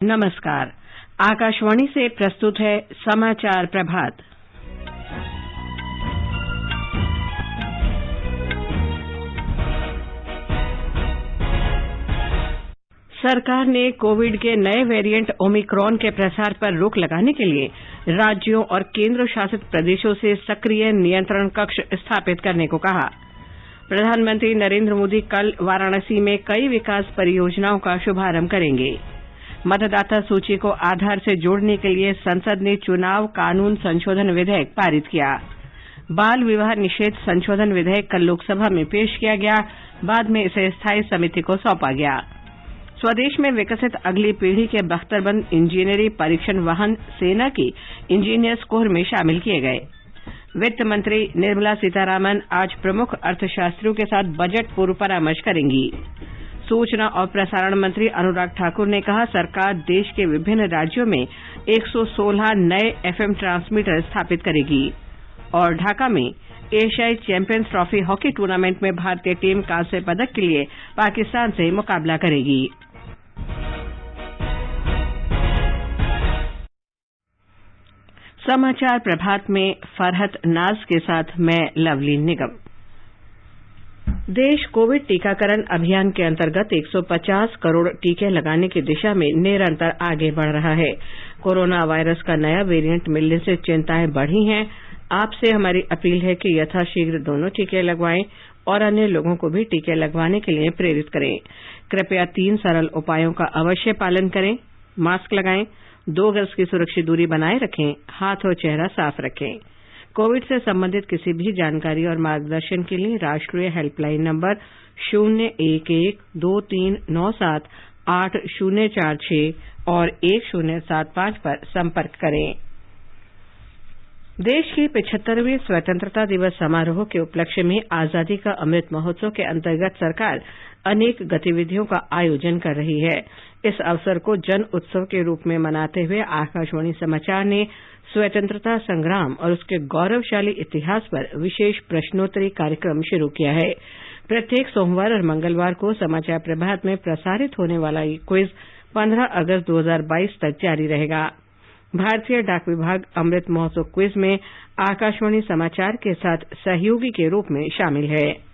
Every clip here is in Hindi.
नमस्कार। आकाशवाणी से प्रस्तुत है समाचार प्रभात। सरकार ने कोविड के नए वेरिएंट ओमिक्रॉन के प्रसार पर रोक लगाने के लिए राज्यों और केंद्र शासित प्रदेशों से सक्रिय नियंत्रण कक्ष स्थापित करने को कहा। प्रधानमंत्री नरेंद्र मोदी कल वाराणसी में कई विकास परियोजनाओं का शुभारंभ करेंगे। मतदाता सूची को आधार से जोड़ने के लिए संसद ने चुनाव कानून संशोधन विधेयक पारित किया। बाल विवाह निषेध संशोधन विधेयक कल लोकसभा में पेश किया गया, बाद में इसे स्थायी समिति को सौंपा गया। स्वदेश में विकसित अगली पीढ़ी के बख्तरबंद इंजीनियरिंग परीक्षण वाहन सेना की इंजीनियर्स कोर में शामिल किए गए। वित्त मंत्री निर्मला सीतारामन आज प्रमुख अर्थशास्त्रियों के साथ बजट पूर्व परामर्श करेंगी। सूचना और प्रसारण मंत्री अनुराग ठाकुर ने कहा, सरकार देश के विभिन्न राज्यों में 116 नए एफएम ट्रांसमीटर स्थापित करेगी। और ढाका में एशियाई चैंपियंस ट्रॉफी हॉकी टूर्नामेंट में भारतीय टीम कांस्य पदक के लिए पाकिस्तान से मुकाबला करेगी। समाचार प्रभात में फरहत नाज के साथ मैं लवलीन निगम। देश कोविड टीकाकरण अभियान के अंतर्गत 150 करोड़ टीके लगाने की दिशा में निरंतर आगे बढ़ रहा है। कोरोना वायरस का नया वेरिएंट मिलने से चिंताएं बढ़ी हैं। आपसे हमारी अपील है कि यथाशीघ्र दोनों टीके लगवाएं और अन्य लोगों को भी टीके लगवाने के लिए प्रेरित करें। कृपया 3 सरल उपायों का अवश्य पालन करें। मास्क लगाएं, 2 गज की सुरक्षित दूरी बनाए रखें, हाथ और चेहरा साफ रखें। कोविड से संबंधित किसी भी जानकारी और मार्गदर्शन के लिए राष्ट्रीय हेल्पलाइन नंबर 011-2397-8046 और 1075 पर संपर्क करें। देश के 75वें स्वतंत्रता दिवस समारोह के उपलक्ष्य में आजादी का अमृत महोत्सव के अंतर्गत सरकार अनेक गतिविधियों का आयोजन कर रही है। इस अवसर को जन उत्सव के रूप में मनाते हुए आकाशवाणी समाचार ने स्वतंत्रता संग्राम और उसके गौरवशाली इतिहास पर विशेष प्रश्नोत्तरी कार्यक्रम शुरू किया है। प्रत्येक सोमवार और मंगलवार को समाचार प्रभात में प्रसारित होने वाला ये क्विज 15 अगस्त 2022 तक जारी रहेगा। भारतीय डाक विभाग अमृत महोत्सव क्विज में आकाशवाणी समाचार के साथ सहयोगी के रूप में शामिल है।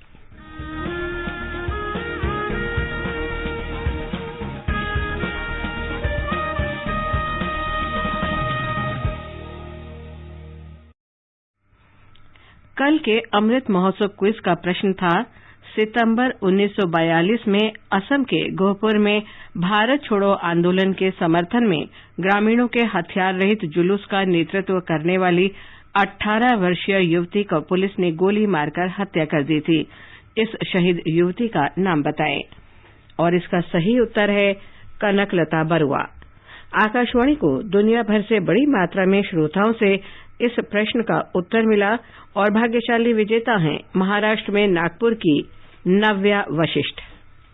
कल के अमृत महोत्सव क्विज का प्रश्न था, सितंबर 1942 में असम के गोहपुर में भारत छोड़ो आंदोलन के समर्थन में ग्रामीणों के हथियार रहित जुलूस का नेतृत्व करने वाली 18 वर्षीय युवती को पुलिस ने गोली मारकर हत्या कर दी थी। इस शहीद युवती का नाम बताएं। और इसका सही उत्तर है कनकलता बरुआ। आकाशवाणी को दुनिया भर से बड़ी मात्रा में श्रोताओं से इस प्रश्न का उत्तर मिला और भाग्यशाली विजेता हैं महाराष्ट्र में नागपुर की नव्या वशिष्ठ।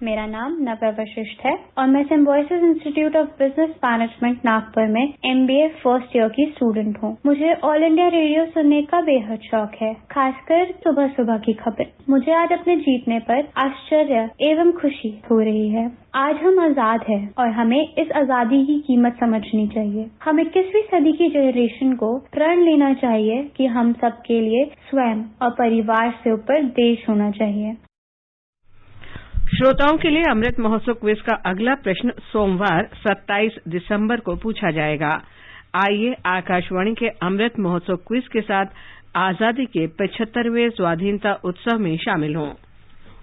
मेरा नाम नव्या वशिष्ठ है और मैं symbiosis institute of business management Nagpur में MBA फर्स्ट ईयर की स्टूडेंट हूँ। मुझे ऑल इंडिया रेडियो सुनने का बेहद शौक है, खासकर सुबह सुबह की खबर। मुझे आज अपने जीतने पर आश्चर्य एवं खुशी हो रही है। आज हम आजाद हैं और हमें इस आजादी की कीमत समझनी चाहिए। हम 21वीं सदी की जनरेशन को प्रण लेना चाहिए कि हम सबके लिए स्वयं और परिवार से ऊपर देश होना चाहिए। श्रोताओं के लिए अमृत महोत्सव क्विज का अगला प्रश्न सोमवार 27 दिसंबर को पूछा जाएगा। आइए आकाशवाणी के अमृत महोत्सव क्विज के साथ आजादी के 75वें स्वाधीनता उत्सव में शामिल हों।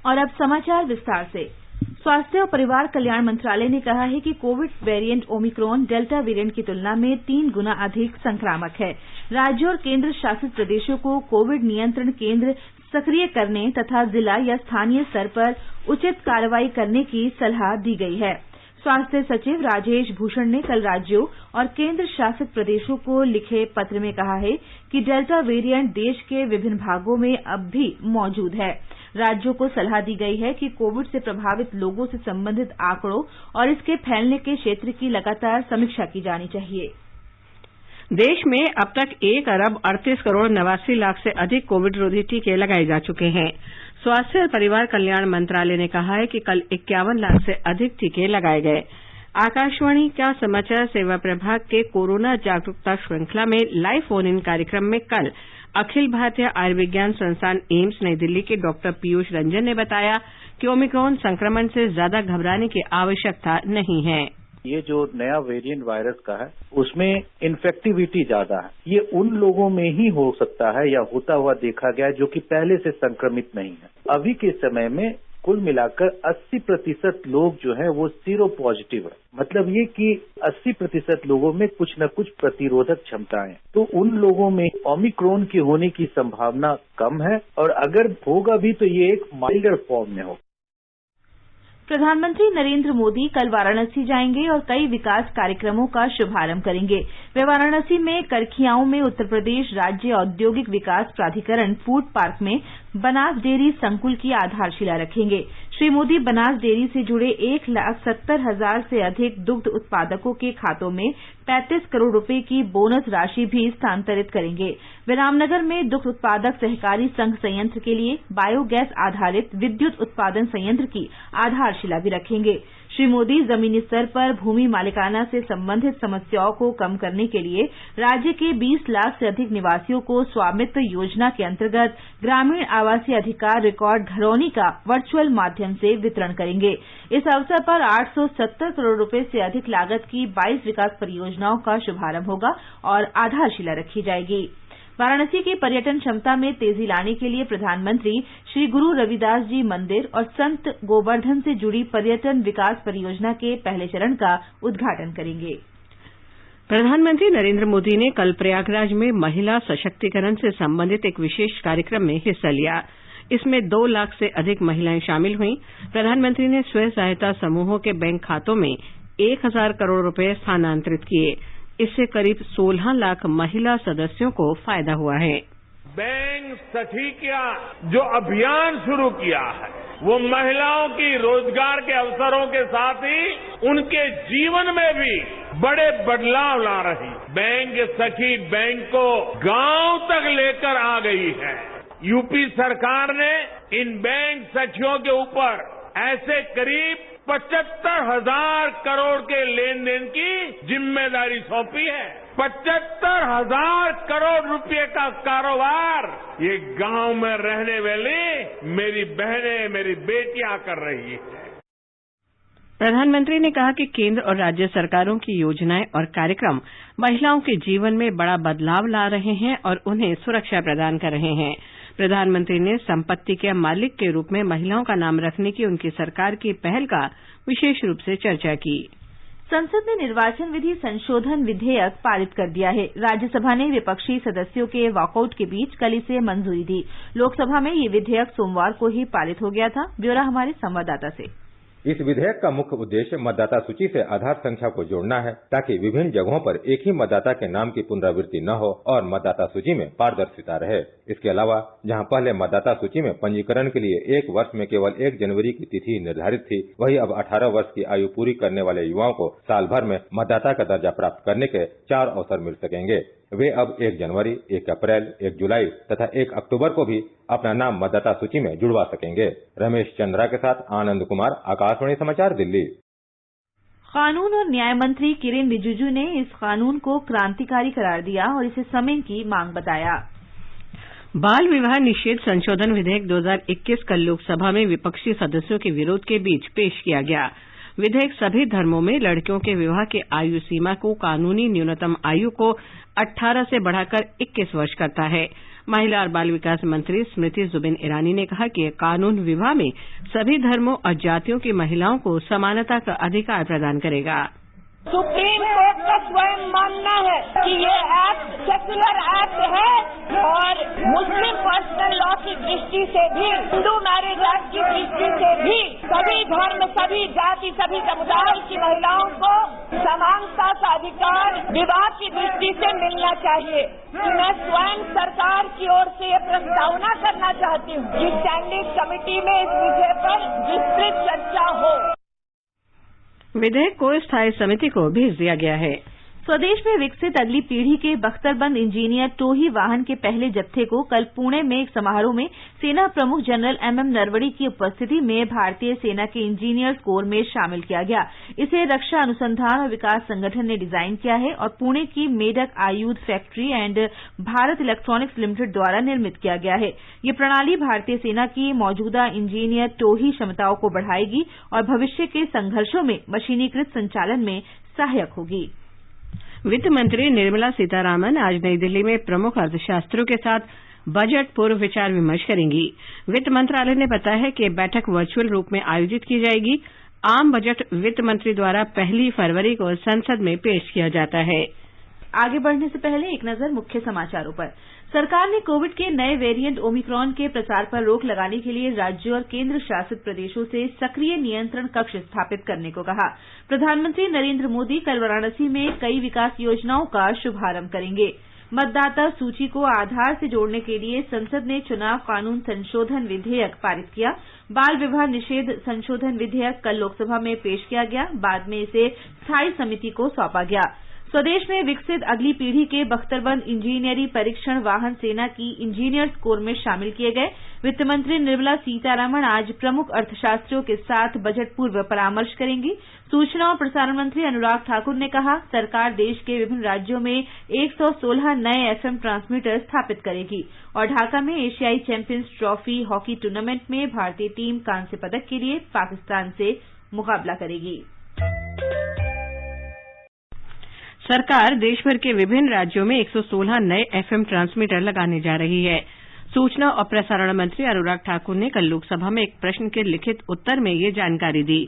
और अब समाचार विस्तार से। स्वास्थ्य और परिवार कल्याण मंत्रालय ने कहा है कि Covid variant Omicron delta variant की तुलना में 3 गुना अधिक संक्रामक है। राज्यों और केंद्र शासित प्रदेशों को कोविड नियंत्रण केंद्र सक्रिय करने तथा जिला या स्थानीय स्तर पर उचित कार्रवाई करने की सलाह दी गई है। स्वास्थ्य सचिव राजेश भूषण ने कल राज्यों और केंद्र शासित प्रदेशों को लिखे पत्र में कहा है कि डेल्टा वेरिएंट देश के विभिन्न भागों में अब भी मौजूद है। राज्यों को सलाह दी गई है कि कोविड से प्रभावित लोगों से संबंधित आंकड़ों और इसके फैलने के क्षेत्र की लगातार समीक्षा की जानी चाहिए। देश में अब तक 1 अरब 38 करोड़ 89 लाख से अधिक कोविड रोधी टीके लगाए जा चुके हैं। स्वास्थ्य और परिवार कल्याण मंत्रालय ने कहा है कि कल 51 लाख से अधिक टीके लगाए गए। आकाशवाणी का समाचार सेवा प्रभाग के कोरोना जागरूकता श्रृंखला में लाइव फोन इन कार्यक्रम में कल अखिल भारतीय आयुर्विज्ञान संस्थान एम्स नई दिल्ली के डॉक्टर पीयूष रंजन ने बताया कि ओमिक्रॉन संक्रमण से ज्यादा घबराने की आवश्यकता नहीं है। ये जो नया वेरिएंट वायरस का है उसमें इन्फेक्टिविटी ज्यादा है। ये उन लोगों में ही हो सकता है या होता हुआ देखा गया जो कि पहले से संक्रमित नहीं है। अभी के समय में कुल मिलाकर 80% लोग जो है वो सीरो पॉजिटिव है। मतलब ये कि 80% लोगों में कुछ न कुछ प्रतिरोधक क्षमताएं, तो उन लोगों में ओमिक्रॉन की होने की संभावना कम है और अगर होगा भी तो ये एक माइल्डर फॉर्म में होगा। प्रधानमंत्री नरेंद्र मोदी कल वाराणसी जाएंगे और कई विकास कार्यक्रमों का शुभारंभ करेंगे। वे वाराणसी में करखियाओं में उत्तर प्रदेश राज्य औद्योगिक विकास प्राधिकरण फूड पार्क में बनास डेयरी संकुल की आधारशिला रखेंगे। श्री मोदी बनास डेयरी से जुड़े 1,70,000 से अधिक दुग्ध उत्पादकों के खातों में 35 करोड़ रुपए की बोनस राशि भी स्थानांतरित करेंगे। वे रामनगर में दुग्ध उत्पादक सहकारी संघ संयंत्र के लिए बायोगैस आधारित विद्युत उत्पादन संयंत्र की आधारशिला भी रखेंगे। श्री मोदी जमीनी स्तर पर भूमि मालिकाना से संबंधित समस्याओं को कम करने के लिए राज्य के 20 लाख से अधिक निवासियों को स्वामित्व योजना के अंतर्गत ग्रामीण आवासीय अधिकार रिकॉर्ड घरौनी का वर्चुअल माध्यम से वितरण करेंगे। इस अवसर पर 870 करोड़ रुपए से अधिक लागत की 22 विकास परियोजनाओं का शुभारंभ होगा और आधारशिला रखी जाएगी। वाराणसी की पर्यटन क्षमता में तेजी लाने के लिए प्रधानमंत्री श्री गुरु रविदास जी मंदिर और संत गोवर्धन से जुड़ी पर्यटन विकास परियोजना के पहले चरण का उद्घाटन करेंगे। प्रधानमंत्री नरेंद्र मोदी ने कल प्रयागराज में महिला सशक्तिकरण से संबंधित एक विशेष कार्यक्रम में हिस्सा लिया। इसमें 2 लाख से अधिक महिलाएं शामिल हुईं। प्रधानमंत्री ने स्वयं सहायता समूहों के बैंक खातों में 1,000 करोड़ रुपए स्थानांतरित किए। इससे करीब 16 लाख महिला सदस्यों को फायदा हुआ है। बैंक सखी का जो अभियान शुरू किया है वो महिलाओं की रोजगार के अवसरों के साथ ही उनके जीवन में भी बड़े बदलाव ला रही। बैंक सखी बैंक को गांव तक लेकर आ गई है। यूपी सरकार ने इन बैंक सखियों के ऊपर ऐसे करीब 75,000 करोड़ के लेन देन की जिम्मेदारी सौंपी है। 75,000 करोड़ रुपए का कारोबार ये गांव में रहने वाली मेरी बहनें, मेरी बेटियां कर रही है। प्रधानमंत्री ने कहा कि केंद्र और राज्य सरकारों की योजनाएं और कार्यक्रम महिलाओं के जीवन में बड़ा बदलाव ला रहे हैं और उन्हें सुरक्षा प्रदान कर रहे हैं। प्रधानमंत्री ने संपत्ति के मालिक के रूप में महिलाओं का नाम रखने की उनकी सरकार की पहल का विशेष रूप से चर्चा की। संसद ने निर्वाचन विधि संशोधन विधेयक पारित कर दिया है। राज्यसभा ने विपक्षी सदस्यों के वॉकआउट के बीच कल इसे मंजूरी दी। लोकसभा में ये विधेयक सोमवार को ही पारित हो गया था। ब्यौरा हमारे संवाददाता से। इस विधेयक का मुख्य उद्देश्य मतदाता सूची से आधार संख्या को जोड़ना है ताकि विभिन्न जगहों पर एक ही मतदाता के नाम की पुनरावृत्ति न हो और मतदाता सूची में पारदर्शिता रहे। इसके अलावा जहां पहले मतदाता सूची में पंजीकरण के लिए 1 वर्ष में केवल 1 जनवरी की तिथि निर्धारित थी, वही अब 18 वर्ष की आयु पूरी करने वाले युवाओं को साल भर में मतदाता का दर्जा प्राप्त करने के 4 अवसर मिल सकेंगे। वे अब 1 जनवरी, 1 अप्रैल, 1 जुलाई तथा 1 अक्टूबर को भी अपना नाम मतदाता सूची में जुड़वा सकेंगे। रमेश चंद्रा के साथ आनंद कुमार, आकाशवाणी समाचार, दिल्ली। कानून और न्याय मंत्री किरेन रिजिजू ने इस कानून को क्रांतिकारी करार दिया और इसे समय की मांग बताया। बाल विवाह निषेध संशोधन विधेयक 2021 कल लोकसभा में विपक्षी सदस्यों के विरोध के बीच पेश किया गया। विधेयक सभी धर्मों में लड़कियों के विवाह की आयु सीमा को कानूनी न्यूनतम आयु को 18 से बढ़ाकर 21 वर्ष करता है। महिला और बाल विकास मंत्री स्मृति जुबिन ईरानी ने कहा कि यह कानून विवाह में सभी धर्मों और जातियों की महिलाओं को समानता का अधिकार प्रदान करेगा। सुप्रीम कोर्ट का स्वयं मानना है कि ये एक्ट सेक्युलर एक्ट है और मुस्लिम पर्सनल लॉ की दृष्टि से भी, हिंदू मैरिज एक्ट की दृष्टि से भी सभी धर्म, सभी जाति, सभी समुदाय की महिलाओं को समानता का अधिकार विवाह की दृष्टि से मिलना चाहिए। मैं स्वयं सरकार की ओर से ये प्रस्तावना करना चाहती हूँ कि स्टैंडिंग कमेटी में इस विषय पर विस्तृत चर्चा हो। विधेयक को स्थायी समिति को भेज दिया गया है। स्वदेश में विकसित अगली पीढ़ी के बख्तरबंद इंजीनियर टोही वाहन के पहले जत्थे को कल पुणे में एक समारोह में सेना प्रमुख जनरल एमएम नरवणे की उपस्थिति में भारतीय सेना के इंजीनियर्स कोर में शामिल किया गया। इसे रक्षा अनुसंधान और विकास संगठन ने डिजाइन किया है और पुणे की मेडक आयुध factory and Bharat electronics limited द्वारा निर्मित किया गया है। ये प्रणाली भारतीय सेना की मौजूदा इंजीनियर टोही क्षमताओं को बढ़ाएगी और भविष्य के संघर्षों में मशीनीकृत संचालन में सहायक होगी। वित्त मंत्री निर्मला सीतारामन आज नई दिल्ली में प्रमुख अर्थशास्त्रियों के साथ बजट पूर्व विचार विमर्श करेंगी। वित्त मंत्रालय ने बताया है कि यह बैठक वर्चुअल रूप में आयोजित की जाएगी। आम बजट वित्त मंत्री द्वारा 1 फरवरी को संसद में पेश किया जाता है। आगे बढ़ने से पहले एक नजर मुख्य समाचारों पर। सरकार ने कोविड के नए वेरिएंट ओमिक्रॉन के प्रसार पर रोक लगाने के लिए राज्यों और केंद्र शासित प्रदेशों से सक्रिय नियंत्रण कक्ष स्थापित करने को कहा। प्रधानमंत्री नरेंद्र मोदी कल वाराणसी में कई विकास योजनाओं का शुभारंभ करेंगे। मतदाता सूची को आधार से जोड़ने के लिए संसद ने चुनाव कानून संशोधन विधेयक पारित किया। बाल विवाह निषेध संशोधन विधेयक कल लोकसभा में पेश किया गया, बाद में इसे स्थायी समिति को सौंपा गया। स्वदेश में विकसित अगली पीढ़ी के बख्तरबंद इंजीनियरी परीक्षण वाहन सेना की इंजीनियर्स कोर में शामिल किए गए। वित्त मंत्री निर्मला सीतारामन आज प्रमुख अर्थशास्त्रियों के साथ बजट पूर्व परामर्श करेंगी। सूचना और प्रसारण मंत्री अनुराग ठाकुर ने कहा, सरकार देश के विभिन्न राज्यों में 116 नए एफएम ट्रांसमीटर स्थापित करेगी और ढाका में एशियाई चैंपियंस ट्रॉफी हॉकी टूर्नामेंट में भारतीय टीम कांस्य पदक के लिए पाकिस्तान से मुकाबला करेगी। सरकार देशभर के विभिन्न राज्यों में 116 नए एफएम ट्रांसमीटर लगाने जा रही है। सूचना और प्रसारण मंत्री अनुराग ठाकुर ने कल लोकसभा में एक प्रश्न के लिखित उत्तर में ये जानकारी दी।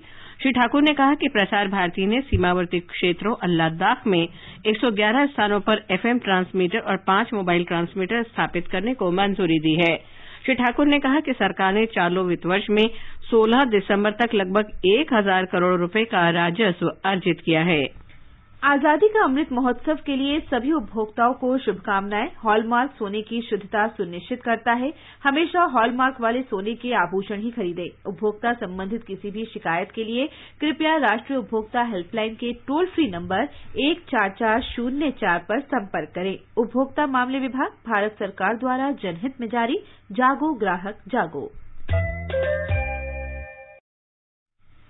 श्री ठाकुर ने कहा कि प्रसार भारती ने सीमावर्ती क्षेत्रों और लद्दाख में 111 स्थानों पर एफएम ट्रांसमीटर और 5 मोबाइल ट्रांसमीटर स्थापित करने को मंजूरी दी है। श्री ठाकुर ने कहा कि सरकार ने चालू वित्त वर्ष में 16 दिसंबर तक लगभग 1,000 करोड़ रुपए का राजस्व अर्जित किया है। आजादी का अमृत महोत्सव के लिए सभी उपभोक्ताओं को शुभकामनाएं। हॉलमार्क सोने की शुद्धता सुनिश्चित करता है। हमेशा हॉलमार्क वाले सोने के आभूषण ही खरीदें। उपभोक्ता संबंधित किसी भी शिकायत के लिए कृपया राष्ट्रीय उपभोक्ता हेल्पलाइन के टोल फ्री नंबर 14404 पर संपर्क करें। उपभोक्ता मामले विभाग, भारत सरकार द्वारा जनहित में जारी। जागो ग्राहक जागो।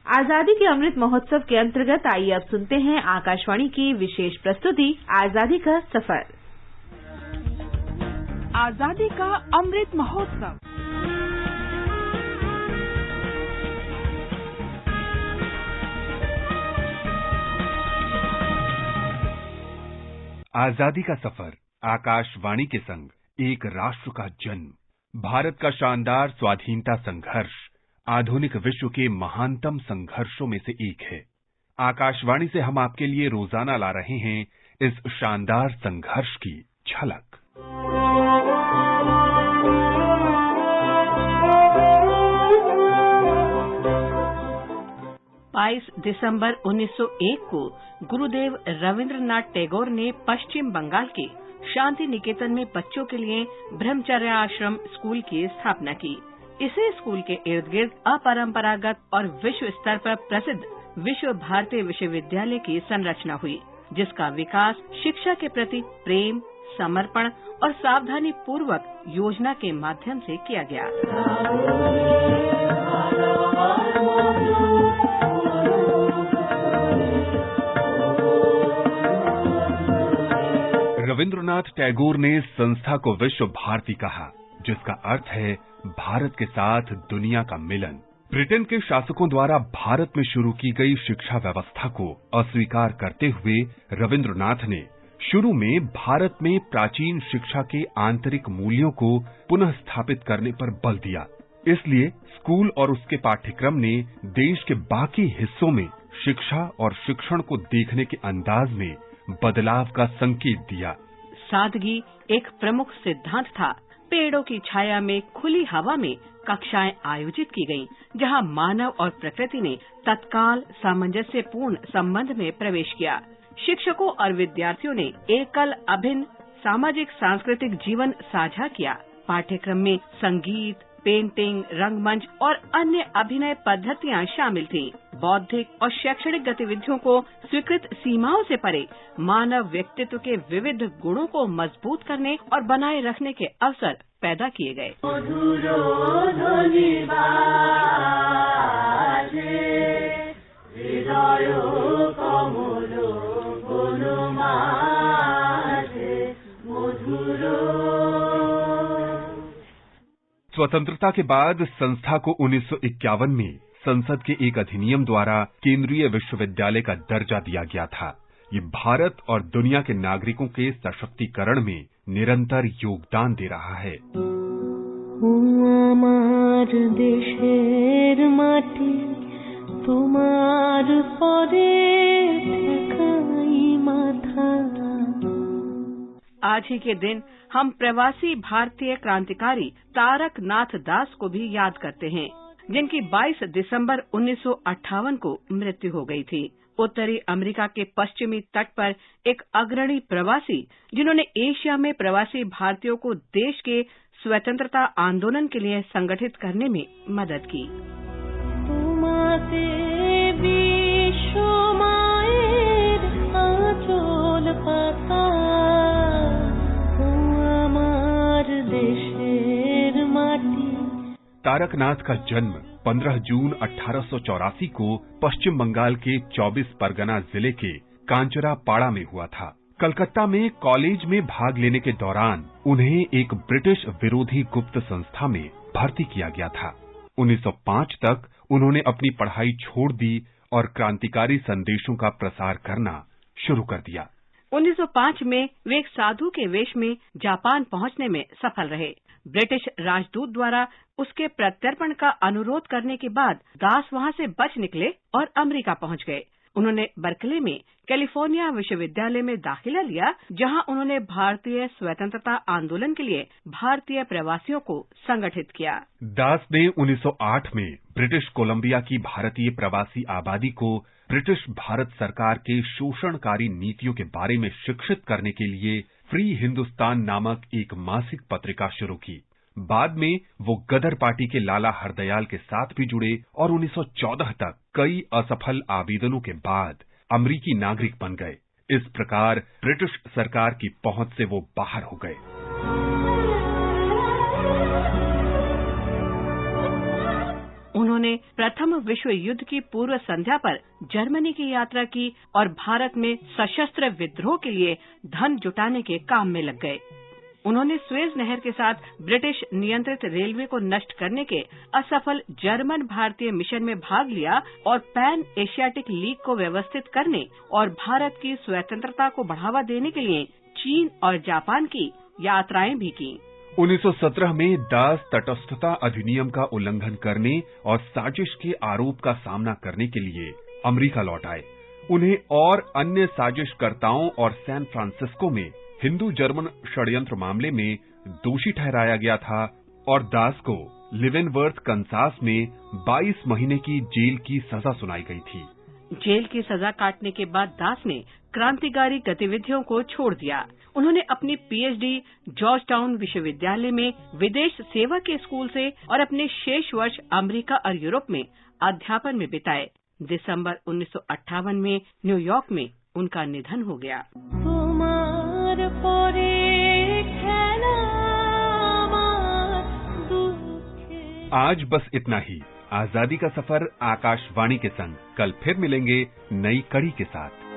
आजादी के अमृत महोत्सव के अंतर्गत आइए अब सुनते हैं आकाशवाणी की विशेष प्रस्तुति आजादी का सफर। आजादी का अमृत महोत्सव। आजादी का सफर आकाशवाणी के संग एक राष्ट्र का जन्म, भारत का शानदार स्वाधीनता संघर्ष आधुनिक विश्व के महानतम संघर्षों में से एक है। आकाशवाणी से हम आपके लिए रोजाना ला रहे हैं इस शानदार संघर्ष की झलक। बाईस दिसंबर 1901 को गुरुदेव रविंद्रनाथ टैगोर ने पश्चिम बंगाल के शांति निकेतन में बच्चों के लिए ब्रह्मचर्य आश्रम स्कूल की स्थापना की। इसी स्कूल के इर्द गिर्द अपरंपरागत और विश्व स्तर पर प्रसिद्ध विश्व भारती विश्वविद्यालय की संरचना हुई, जिसका विकास शिक्षा के प्रति प्रेम, समर्पण और सावधानी पूर्वक योजना के माध्यम से किया गया। रविंद्रनाथ टैगोर ने संस्था को विश्व भारती कहा, जिसका अर्थ है भारत के साथ दुनिया का मिलन। ब्रिटेन के शासकों द्वारा भारत में शुरू की गई शिक्षा व्यवस्था को अस्वीकार करते हुए रविंद्रनाथ ने शुरू में भारत में प्राचीन शिक्षा के आंतरिक मूल्यों को पुनः स्थापित करने पर बल दिया। इसलिए स्कूल और उसके पाठ्यक्रम ने देश के बाकी हिस्सों में शिक्षा और शिक्षण को देखने के अंदाज में बदलाव का संकेत दिया। सादगी एक प्रमुख सिद्धांत था। पेड़ों की छाया में खुली हवा में कक्षाएं आयोजित की गईं, जहां मानव और प्रकृति ने तत्काल सामंजस्यपूर्ण संबंध में प्रवेश किया। शिक्षकों और विद्यार्थियों ने एकल अभिन्न सामाजिक सांस्कृतिक जीवन साझा किया। पाठ्यक्रम में संगीत, पेंटिंग, रंगमंच और अन्य अभिनय पद्धतियां शामिल थीं। बौद्धिक और शैक्षणिक गतिविधियों को स्वीकृत सीमाओं से परे मानव व्यक्तित्व के विविध गुणों को मजबूत करने और बनाए रखने के अवसर पैदा किए गए। स्वतंत्रता के बाद संस्था को 1951 में संसद के एक अधिनियम द्वारा केंद्रीय विश्वविद्यालय का दर्जा दिया गया था। ये भारत और दुनिया के नागरिकों के सशक्तिकरण में निरंतर योगदान दे रहा है। আমার দেশের মাটি তোমার পরে ঠেকাই মাথা। आज ही के दिन हम प्रवासी भारतीय क्रांतिकारी तारक नाथ दास को भी याद करते हैं, जिनकी 22 दिसंबर 1958 को मृत्यु हो गई थी। उत्तरी अमेरिका के पश्चिमी तट पर एक अग्रणी प्रवासी, जिन्होंने एशिया में प्रवासी भारतीयों को देश के स्वतंत्रता आंदोलन के लिए संगठित करने में मदद की। तारक नाथ का जन्म 15 जून 1884 को पश्चिम बंगाल के 24 परगना जिले के कांचरापाड़ा में हुआ था। कलकत्ता में कॉलेज में भाग लेने के दौरान उन्हें एक ब्रिटिश विरोधी गुप्त संस्था में भर्ती किया गया था। 1905 तक उन्होंने अपनी पढ़ाई छोड़ दी और क्रांतिकारी संदेशों का प्रसार करना शुरू कर दिया। 1905 में वे एक साधु के वेश में जापान पहुंचने में सफल रहे। ब्रिटिश राजदूत द्वारा उसके प्रत्यर्पण का अनुरोध करने के बाद दास वहां से बच निकले और अमेरिका पहुंच गए। उन्होंने बर्कले में कैलिफोर्निया विश्वविद्यालय में दाखिला लिया, जहां उन्होंने भारतीय स्वतंत्रता आंदोलन के लिए भारतीय प्रवासियों को संगठित किया। दास ने 1908 में ब्रिटिश कोलंबिया की भारतीय प्रवासी आबादी को ब्रिटिश भारत सरकार के शोषणकारी नीतियों के बारे में शिक्षित करने के लिए फ्री हिंदुस्तान नामक एक मासिक पत्रिका शुरू की। बाद में वो गदर पार्टी के लाला हरदयाल के साथ भी जुड़े और 1914 तक कई असफल आवेदनों के बाद अमरीकी नागरिक बन गए। इस प्रकार ब्रिटिश सरकार की पहुंच से वो बाहर हो गए। उन्होंने प्रथम विश्व युद्ध की पूर्व संध्या पर जर्मनी की यात्रा की और भारत में सशस्त्र विद्रोह के लिए धन जुटाने के काम में लग गए। उन्होंने स्वेज नहर के साथ ब्रिटिश नियंत्रित रेलवे को नष्ट करने के असफल जर्मन भारतीय मिशन में भाग लिया और पैन एशियाटिक लीग को व्यवस्थित करने और भारत की स्वतंत्रता को बढ़ावा देने के लिए चीन और जापान की यात्राएं भी की। 1917 में दास तटस्थता अधिनियम का उल्लंघन करने और साजिश के आरोप का सामना करने के लिए अमेरिका लौट आए। उन्हें और अन्य साजिशकर्ताओं और सैन फ्रांसिस्को में हिंदू जर्मन षड्यंत्र मामले में दोषी ठहराया गया था और दास को लिवेनवर्थ कंसास में 22 महीने की जेल की सजा सुनाई गई थी। जेल की सजा काटने के बाद दास ने क्रांतिकारी गतिविधियों को छोड़ दिया। उन्होंने अपनी पीएचडी जॉर्ज टाउन विश्वविद्यालय में विदेश सेवा के स्कूल से और अपने शेष वर्ष अमेरिका और यूरोप में अध्यापन में बिताए। दिसंबर 1958 में न्यूयॉर्क में उनका निधन हो गया। आज बस इतना ही। आजादी का सफर आकाशवाणी के संग कल फिर मिलेंगे नई कड़ी के साथ।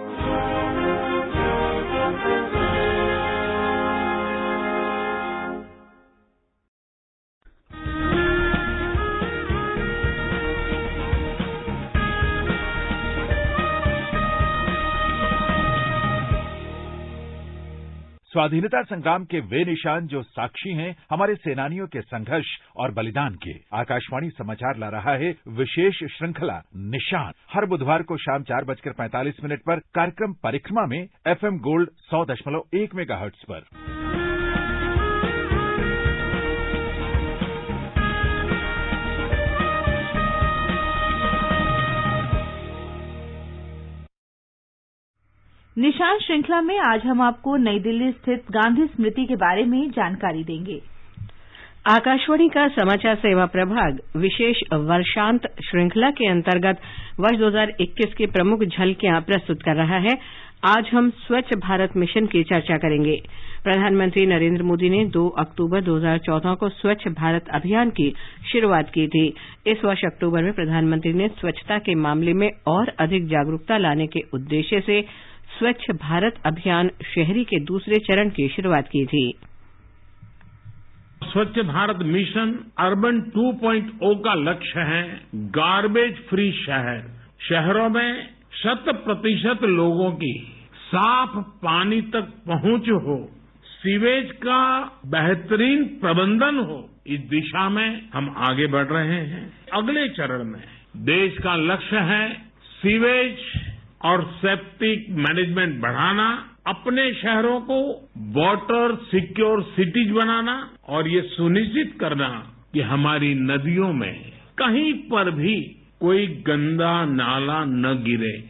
स्वाधीनता संग्राम के वे निशान जो साक्षी हैं हमारे सेनानियों के संघर्ष और बलिदान के। आकाशवाणी समाचार ला रहा है विशेष श्रृंखला निशान। हर बुधवार को शाम 4:45 पर कार्यक्रम परिक्रमा में FM गोल्ड 100.1 मेगाहर्ट्ज पर। निशान श्रृंखला में आज हम आपको नई दिल्ली स्थित गांधी स्मृति के बारे में जानकारी देंगे। आकाशवाणी का समाचार सेवा प्रभाग विशेष वर्षांत श्रृंखला के अंतर्गत वर्ष 2021 की प्रमुख झलकियां प्रस्तुत कर रहा है। आज हम स्वच्छ भारत मिशन की चर्चा करेंगे। प्रधानमंत्री नरेंद्र मोदी ने 2 अक्टूबर 2014 को स्वच्छ भारत अभियान की शुरुआत की थी। इस वर्ष अक्टूबर में प्रधानमंत्री ने स्वच्छता के मामले में और अधिक जागरूकता लाने के उद्देश्य से स्वच्छ भारत अभियान शहरी के दूसरे चरण की शुरुआत की थी। स्वच्छ भारत मिशन अर्बन 2.0 का लक्ष्य है गार्बेज फ्री शहर। शहरों में 100% लोगों की साफ पानी तक पहुंच हो, सीवेज का बेहतरीन प्रबंधन हो। इस दिशा में हम आगे बढ़ रहे हैं। अगले चरण में देश का लक्ष्य है सीवेज और सेप्टिक मैनेजमेंट बढ़ाना, अपने शहरों को वाटर सिक्योर सिटीज बनाना और ये सुनिश्चित करना कि हमारी नदियों में कहीं पर भी कोई गंदा नाला न गिरे।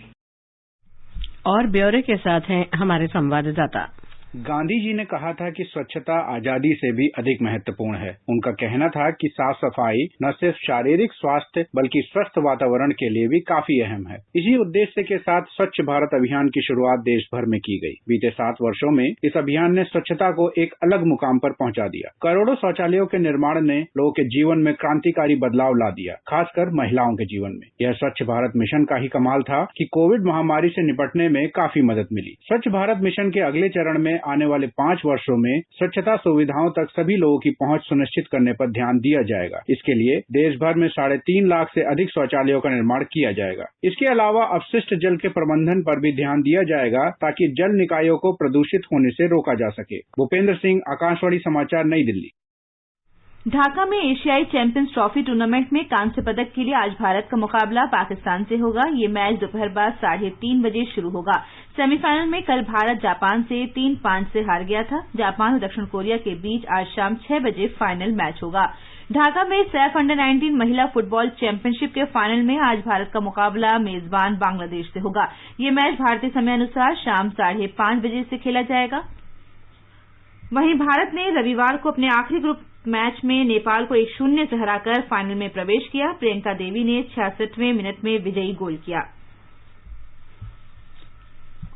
और ब्यौरे के साथ हैं हमारे संवाददाता। गांधी जी ने कहा था कि स्वच्छता आजादी से भी अधिक महत्वपूर्ण है। उनका कहना था कि साफ सफाई न सिर्फ शारीरिक स्वास्थ्य बल्कि स्वस्थ वातावरण के लिए भी काफी अहम है। इसी उद्देश्य के साथ स्वच्छ भारत अभियान की शुरुआत देश भर में की गई। बीते 7 वर्षों में इस अभियान ने स्वच्छता को एक अलग मुकाम पर पहुंचा दिया। करोड़ों शौचालयों के निर्माण ने लोगों के जीवन में क्रांतिकारी बदलाव ला दिया, खासकर महिलाओं के जीवन में। यह स्वच्छ भारत मिशन का ही कमाल था कि कोविड महामारी से निपटने में काफी मदद मिली। स्वच्छ भारत मिशन के अगले चरण में आने वाले 5 वर्षों में स्वच्छता सुविधाओं तक सभी लोगों की पहुंच सुनिश्चित करने पर ध्यान दिया जाएगा। इसके लिए देश भर में 3.5 लाख से अधिक शौचालयों का निर्माण किया जाएगा। इसके अलावा अपशिष्ट जल के प्रबंधन पर भी ध्यान दिया जाएगा ताकि जल निकायों को प्रदूषित होने से रोका जा सके। भूपेंद्र सिंह, आकाशवाणी समाचार, नई दिल्ली। ढाका में एशियाई चैंपियंस ट्रॉफी टूर्नामेंट में कांस्य पदक के लिए आज भारत का मुकाबला पाकिस्तान से होगा। ये मैच दोपहर बाद 3:30 बजे शुरू होगा। सेमीफाइनल में कल भारत जापान से 3-5 से हार गया था। जापान और दक्षिण कोरिया के बीच आज शाम 6 बजे फाइनल मैच होगा। ढाका में सैफ अंडर-19 महिला फुटबॉल चैंपियनशिप के फाइनल में आज भारत का मुकाबला मेजबान बांग्लादेश से होगा। ये मैच भारतीय समय अनुसार शाम 5:30 बजे से खेला जाएगा। वहीं भारत ने रविवार को अपने आखिरी ग्रुप मैच में नेपाल को 1-0 से हराकर फाइनल में प्रवेश किया। प्रियंका देवी ने 66वें मिनट में विजयी गोल किया।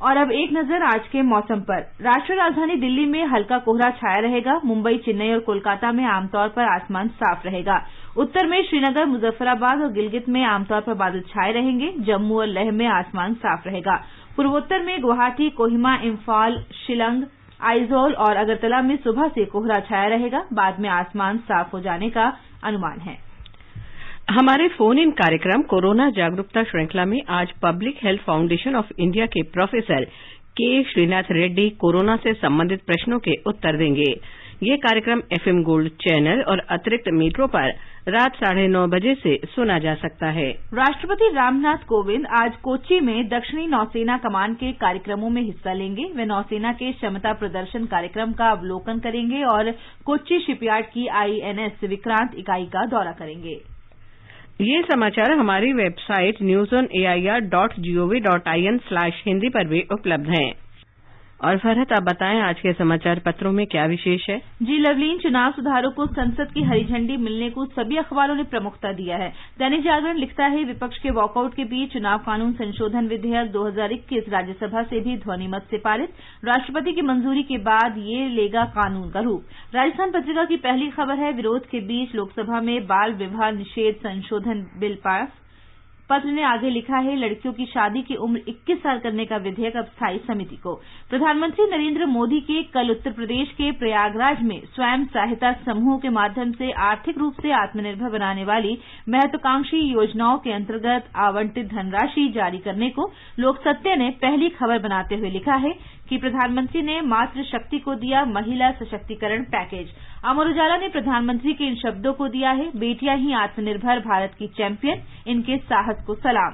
और अब एक नजर आज के मौसम पर। राष्ट्रीय राजधानी दिल्ली में हल्का कोहरा छाया रहेगा। मुंबई, चेन्नई और कोलकाता में आमतौर पर आसमान साफ रहेगा। उत्तर में श्रीनगर, मुजफ्फराबाद और गिलगित में आमतौर पर बादल छाए रहेंगे। जम्मू और लेह में आसमान साफ रहेगा। पूर्वोत्तर में गुवाहाटी, कोहिमा, इम्फाल, शिलंग, आइजोल और अगरतला में सुबह से कोहरा छाया रहेगा। बाद में आसमान साफ हो जाने का अनुमान है। हमारे फोन इन कार्यक्रम कोरोना जागरूकता श्रृंखला में आज public health foundation of India के प्रोफेसर के श्रीनाथ रेड्डी कोरोना से संबंधित प्रश्नों के उत्तर देंगे। ये कार्यक्रम FM गोल्ड चैनल और अतिरिक्त मीटरों पर रात 9:30 बजे से सुना जा सकता है। राष्ट्रपति रामनाथ कोविंद आज कोच्चि में दक्षिणी नौसेना कमान के कार्यक्रमों में हिस्सा लेंगे। वे नौसेना के क्षमता प्रदर्शन कार्यक्रम का अवलोकन करेंगे और कोच्चि शिपयार्ड की INS विक्रांत इकाई का दौरा करेंगे। ये समाचार हमारी वेबसाइट newsonair.gov.in/hindi पर भी उपलब्ध हैं। और फरहत, आप बताएं आज के समाचार पत्रों में क्या विशेष है? जी लवलीन, चुनाव सुधारों को संसद की हरी झंडी मिलने को सभी अखबारों ने प्रमुखता दिया है। दैनिक जागरण लिखता है, विपक्ष के वॉकआउट के बीच चुनाव कानून संशोधन विधेयक 2021 राज्यसभा से भी ध्वनिमत से पारित। राष्ट्रपति की मंजूरी के बाद ये लेगा कानून का रूप। राजस्थान पत्रिका की पहली खबर है, विरोध के बीच लोकसभा में बाल विवाह निषेध संशोधन बिल पास। पत्र ने आगे लिखा है, लड़कियों की शादी की उम्र 21 साल करने का विधेयक अब स्थायी समिति को। प्रधानमंत्री नरेंद्र मोदी के कल उत्तर प्रदेश के प्रयागराज में स्वयं सहायता समूहों के माध्यम से आर्थिक रूप से आत्मनिर्भर बनाने वाली महत्वाकांक्षी योजनाओं के अंतर्गत आवंटित धनराशि जारी करने को लोक सत्य ने पहली खबर बनाते हुए लिखा है कि प्रधानमंत्री ने मातृ शक्ति को दिया महिला सशक्तिकरण पैकेज। अमर उजाला ने प्रधानमंत्री के इन शब्दों को दिया है, बेटियां ही आत्मनिर्भर भारत की चैंपियन, इनके साहस को सलाम।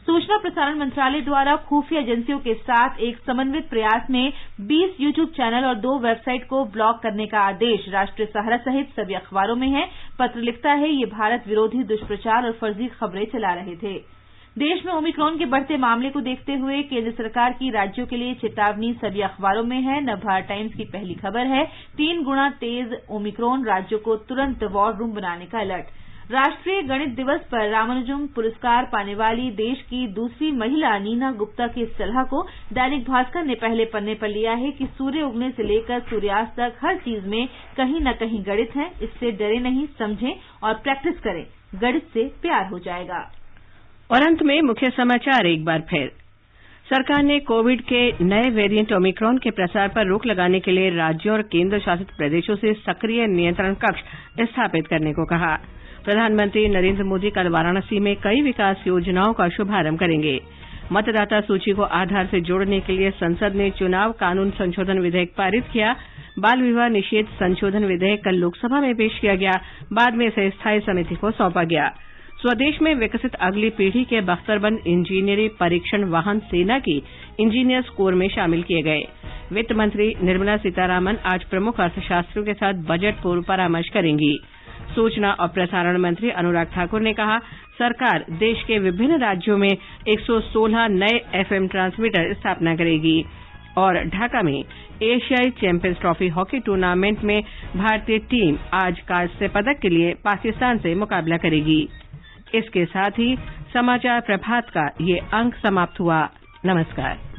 सूचना प्रसारण मंत्रालय द्वारा खुफिया एजेंसियों के साथ एक समन्वित प्रयास में 20 यूट्यूब चैनल और 2 वेबसाइट को ब्लॉक करने का आदेश राष्ट्रीय सहारा सहित सभी अखबारों में है। पत्र लिखता है, ये भारत विरोधी दुष्प्रचार और फर्जी खबरें चला रहे थे। देश में ओमिक्रॉन के बढ़ते मामले को देखते हुए केंद्र सरकार की राज्यों के लिए चेतावनी सभी अखबारों में है। नवभारत टाइम्स की पहली खबर है, 3 गुना तेज ओमिक्रॉन, राज्यों को तुरंत वॉर रूम बनाने का अलर्ट। राष्ट्रीय गणित दिवस पर रामानुजम पुरस्कार पाने वाली देश की दूसरी महिला नीना गुप्ता की इस सलाह को दैनिक भास्कर ने पहले पन्ने पर लिया है कि सूर्य उगने से लेकर सूर्यास्त तक हर चीज में कहीं न कहीं गणित है। इससे डरे नहीं, समझें और प्रैक्टिस करें, गणित से प्यार हो जाएगा। और अंत में मुख्य समाचार एक बार फिर। सरकार ने कोविड के नए वेरिएंट ओमिक्रॉन के प्रसार पर रोक लगाने के लिए राज्यों और केंद्र शासित प्रदेशों से सक्रिय नियंत्रण कक्ष स्थापित करने को कहा। प्रधानमंत्री नरेंद्र मोदी कल वाराणसी में कई विकास योजनाओं का शुभारंभ करेंगे। मतदाता सूची को आधार से जोड़ने के लिए संसद ने चुनाव कानून संशोधन विधेयक पारित किया। बाल विवाह निषेध संशोधन विधेयक कल लोकसभा में पेश किया गया, बाद में इसे स्थायी समिति को सौंपा गया। स्वदेश में विकसित अगली पीढ़ी के बख्तरबंद इंजीनियरिंग परीक्षण वाहन सेना की इंजीनियर्स कोर में शामिल किए गए। वित्त मंत्री निर्मला सीतारामन आज प्रमुख अर्थशास्त्रियों के साथ बजट पूर्व परामर्श करेंगी। सूचना और प्रसारण मंत्री अनुराग ठाकुर ने कहा, सरकार देश के विभिन्न राज्यों में 116 नए एफएम ट्रांसमीटर स्थापना करेगी। और ढाका में एशियाई चैंपियंस ट्रॉफी हॉकी टूर्नामेंट में भारतीय टीम आज कांस्य पदक के लिए पाकिस्तान से मुकाबला करेगी। इसके साथ ही समाचार प्रभात का ये अंक समाप्त हुआ। नमस्कार।